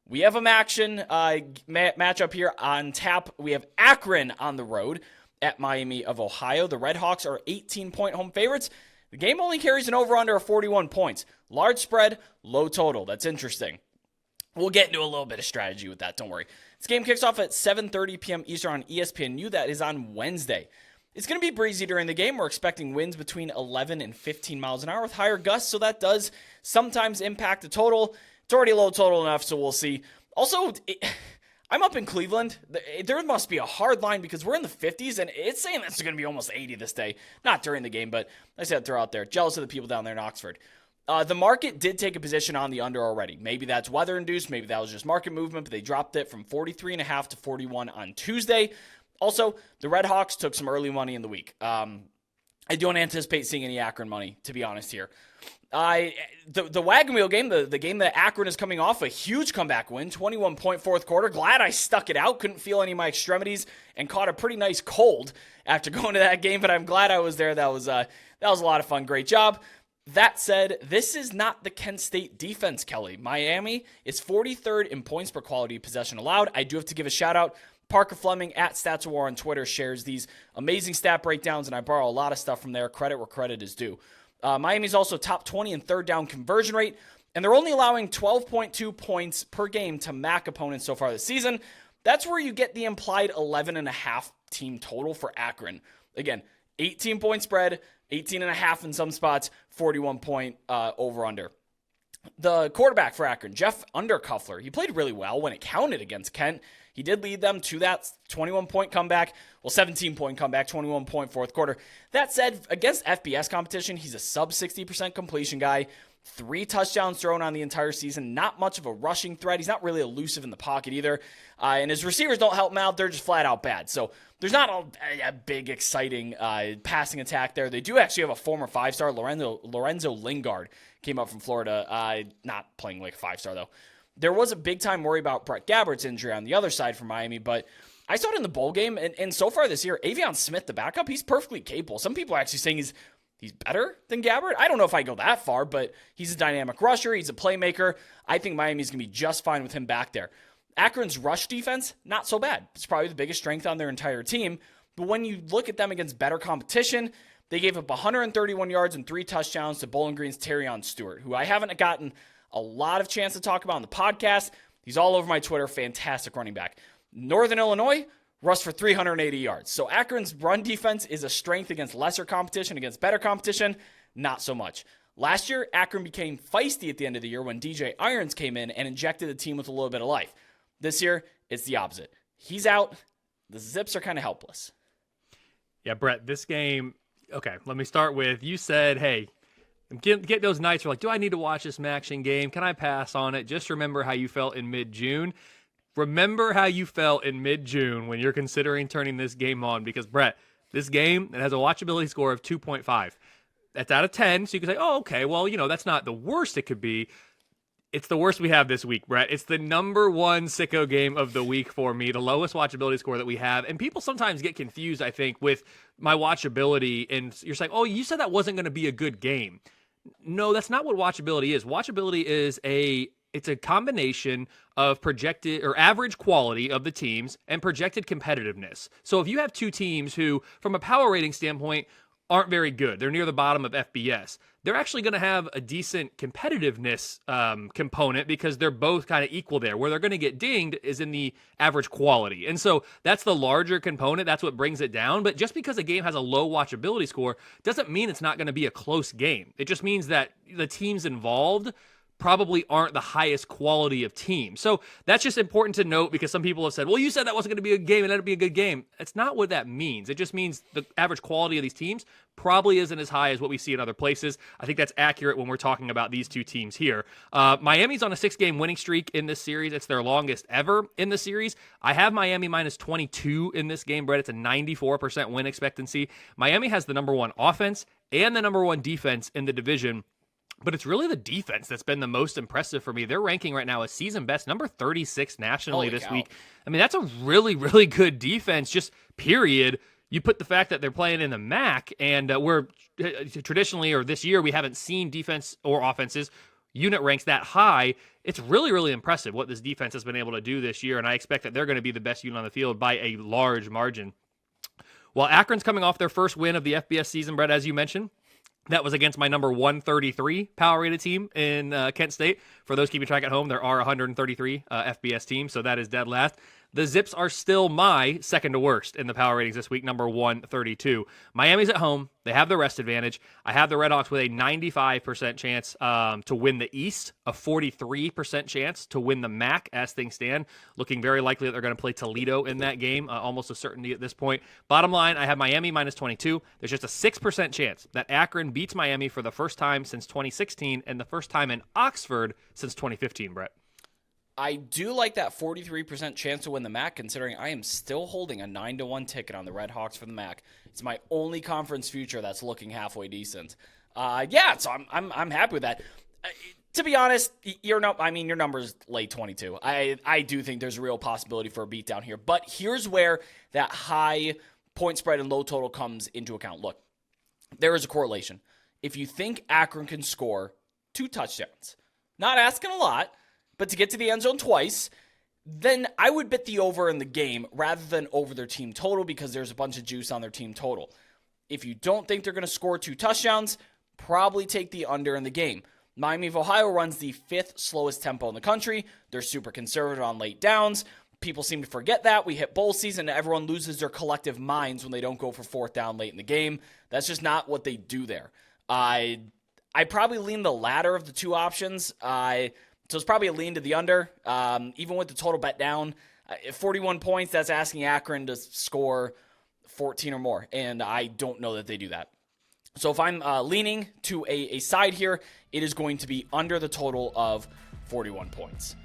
We have a action matchup here on tap. We have Akron on the road at Miami of Ohio. The Redhawks are 18-point home favorites. The game only carries an over-under of 41 points. Large spread, low total. That's interesting. We'll get into a little bit of strategy with that. Don't worry. This game kicks off at 7:30 p.m. Eastern on ESPNU. That is on Wednesday. It's going to be breezy during the game. We're expecting winds between 11 and 15 miles an hour with higher gusts, so that does sometimes impact the total. It's already low total enough, so we'll see. Also, I'm up in Cleveland. There must be a hard line because we're in the 50s, and it's saying that's going to be almost 80 this day. Not during the game, but I said throw out there. Jealous of the people down there in Oxford. The market did take a position on the under already. Maybe that's weather-induced. Maybe that was just market movement, but they dropped it from 43.5 to 41 on Tuesday. Also, the Redhawks took some early money in the week. I don't anticipate seeing any Akron money, to be honest here. The wagon wheel game, the game that Akron is coming off, a huge comeback win, 21-point fourth quarter. Glad I stuck it out. Couldn't feel any of my extremities and caught a pretty nice cold after going to that game, but I'm glad I was there. That was a lot of fun. Great job. That said, this is not the Kent State defense, Kelly. Miami is 43rd in points per quality possession allowed. I do have to give a shout out. Parker Fleming at Stats of War on Twitter shares these amazing stat breakdowns, and I borrow a lot of stuff from there. Credit where credit is due. Miami's also top 20 in third down conversion rate, and they're only allowing 12.2 points per game to MAC opponents so far this season. That's where you get the implied 11.5 team total for Akron. Again, 18-point spread, 18.5 in some spots, 41-point over-under. The quarterback for Akron, Jeff Undercuffler, he played really well when it counted against Kent. He did lead them to that 21-point comeback. Well, 17-point comeback, 21-point fourth quarter. That said, against FBS competition, he's a sub-60% completion guy. 3 touchdowns thrown on the entire season. Not much of a rushing threat. He's not really elusive in the pocket either. And his receivers don't help him out. They're just flat out bad. So there's not a big, exciting passing attack there. They do actually have a former 5-star, Lorenzo Lingard, came up from Florida. Not playing like a 5-star, though. There was a big-time worry about Brett Gabbert's injury on the other side for Miami, but I saw it in the bowl game, and so far this year, Avion Smith, the backup, he's perfectly capable. Some people are actually saying he's better than Gabbert. I don't know if I go that far, but he's a dynamic rusher. He's a playmaker. I think Miami's going to be just fine with him back there. Akron's rush defense, not so bad. It's probably the biggest strength on their entire team, but when you look at them against better competition, they gave up 131 yards and 3 touchdowns to Bowling Green's Terrion Stewart, who I haven't gotten a lot of chance to talk about on the podcast. He's all over my Twitter. Fantastic running back. Northern Illinois rushed for 380 yards. So Akron's run defense is a strength against lesser competition. Against better competition, not so much. Last year, Akron became feisty at the end of the year when DJ Irons came in and injected the team with a little bit of life. This year, it's the opposite. He's out. The Zips are kind of helpless. Yeah, Brett, this game, okay, let me start with, you said, hey, get those nights where like, do I need to watch this action game? Can I pass on it? Just remember how you felt in mid-June. Remember how you felt in mid-June when you're considering turning this game on, because, Brett, this game, it has a watchability score of 2.5. That's out of 10, so you can say, oh, okay, well, that's not the worst it could be. It's the worst we have this week, Brett. It's the number 1 sicko game of the week for me, the lowest watchability score that we have. And people sometimes get confused, I think, with my watchability. And you're saying, oh, you said that wasn't going to be a good game. No, that's not what watchability is. Watchability is it's a combination of projected or average quality of the teams and projected competitiveness. So if you have 2 teams who, from a power rating standpoint, aren't very good, they're near the bottom of FBS, they're actually going to have a decent competitiveness component because they're both kind of equal there. Where they're going to get dinged is in the average quality. And so that's the larger component. That's what brings it down. But just because a game has a low watchability score doesn't mean it's not going to be a close game. It just means that the teams involved probably aren't the highest quality of teams. So that's just important to note, because some people have said, well, you said that wasn't going to be a game and that'd be a good game. That's not what that means. It just means the average quality of these teams probably isn't as high as what we see in other places. I think that's accurate when we're talking about these 2 teams here. Miami's on a 6-game winning streak in this series. It's their longest ever in the series. I have Miami minus 22 in this game, Brett. It's a 94% win expectancy. Miami has the number 1 offense and the number 1 defense in the division. But it's really the defense that's been the most impressive for me. They're ranking right now as season best, number 36 nationally this week. I mean, that's a really, really good defense, just period. You put the fact that they're playing in the MAC, and we're traditionally, or this year, we haven't seen defense or offenses unit ranks that high, it's really, really impressive what this defense has been able to do this year, and I expect that they're going to be the best unit on the field by a large margin. While Akron's coming off their first win of the FBS season, Brett, as you mentioned, that was against my number 133 power-rated team in Kent State. For those keeping track at home, there are 133 FBS teams, so that is dead last. The Zips are still my second to worst in the power ratings this week, number 132. Miami's at home. They have the rest advantage. I have the Redhawks with a 95% chance to win the East, a 43% chance to win the MAC as things stand. Looking very likely that they're going to play Toledo in that game, almost a certainty at this point. Bottom line, I have Miami minus 22. There's just a 6% chance that Akron beats Miami for the first time since 2016 and the first time in Oxford since 2015, Brett. I do like that 43% chance to win the MAC, considering I am still holding a 9-1 ticket on the Red Hawks for the MAC. It's my only conference future that's looking halfway decent. So I'm happy with that. To be honest, your number's late 22. I do think there's a real possibility for a beatdown here, but here's where that high point spread and low total comes into account. Look, there is a correlation. If you think Akron can score 2 touchdowns, not asking a lot, but to get to the end zone twice, then I would bet the over in the game rather than over their team total, because there's a bunch of juice on their team total. If you don't think they're going to score 2 touchdowns, probably take the under in the game. Miami of Ohio runs the 5th slowest tempo in the country. They're super conservative on late downs. People seem to forget that. We hit bowl season and everyone loses their collective minds when they don't go for 4th down late in the game. That's just not what they do there. I probably lean the latter of the 2 options. So it's probably a lean to the under, even with the total bet down. 41 points, that's asking Akron to score 14 or more, and I don't know that they do that. So if I'm leaning to a side here, it is going to be under the total of 41 points.